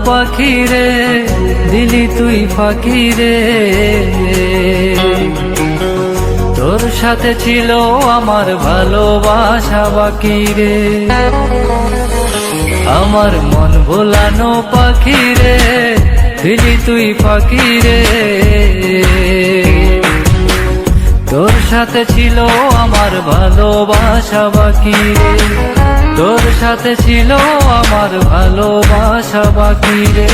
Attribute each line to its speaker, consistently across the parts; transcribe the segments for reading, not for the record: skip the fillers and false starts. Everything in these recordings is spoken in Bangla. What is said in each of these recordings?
Speaker 1: পাখি রে, দিলি তুই ফাঁকি রে। তোর সাথে ছিল আমার ভালোবাসা বাকি রে। আমার মন ভোলানো পাখি রে, দিলি তুই ফাঁকি রে। তোর সাথে ছিল আমার ভালোবাসা বাকি রে। তোর সাথে ছিল আমার ভালোবাসা বাকি রে।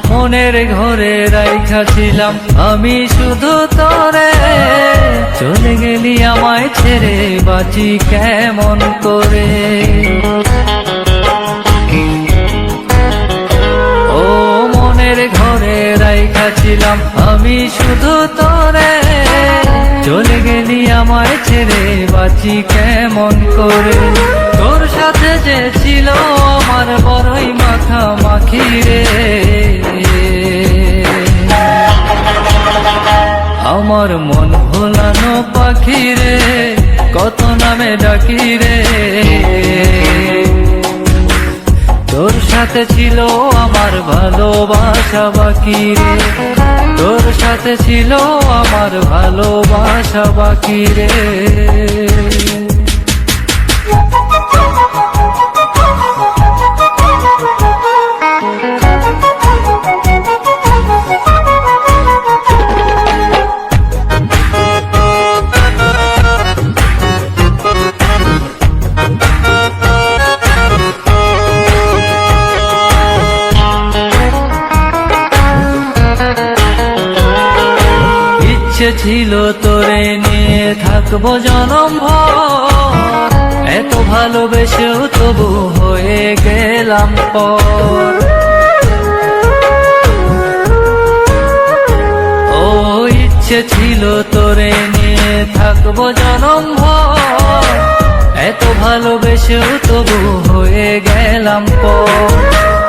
Speaker 1: মনের ঘরে রাইখা ছিলাম আমি শুধু তোরে, চলে গেলি আমায় ছেড়ে বাঁচি কেমন করে। ও মনের ঘরে রাইখা ছিলাম আমি শুধু তোরে, চলে গেলি আমায় ছেড়ে বাঁচি কেমন করে। তোর সাথে যে ছিল আমার বড়ই মাখামাখি রে। আমার মন ভোলানো পাখি রে, কত নামে ডাকি রে। তোর সাথে ছিল আমার ভালোবাসা বাকি রে। তোর সাথে ছিল আমার ভালোবাসা বাকি রে। ইচ্ছে ছিল তোরে নিয়ে থাকবো জনম ভর, এত ভালোবেসেও তবু হয়ে গেলাম পর। ও ইচ্ছে ছিল তোরে নিয়ে থাকবো জনম ভর, এত ভালোবেসেও তবু হয়ে গেলাম পর।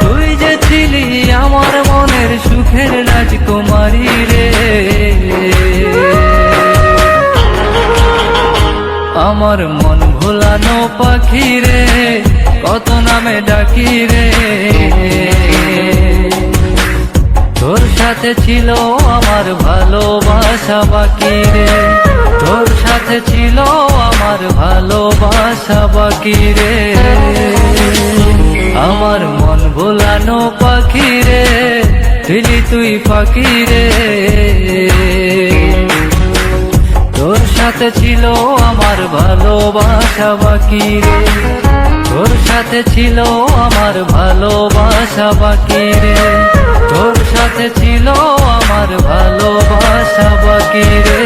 Speaker 1: তুই যে ছিলি আমার মনের সুখের রাজকুমারী রে। আমার মন ভোলানো পাখি রে, কত নামে ডাকি রে। তোর সাথে ছিল আমার ভালোবাসা বাকি রে। তোর সাথে ছিল আমার ভালোবাসা বাকি রে। আমার মন ভোলানো পাখি রে, দিলি তুই ফাঁকি রে। তোর সাথে ছিল আমার ভালোবাসা বাকি রে। তোর সাথে ছিল আমার ভালোবাসা বাকি রে। তোর সাথে ছিল আমার ভালোবাসা বাকি রে।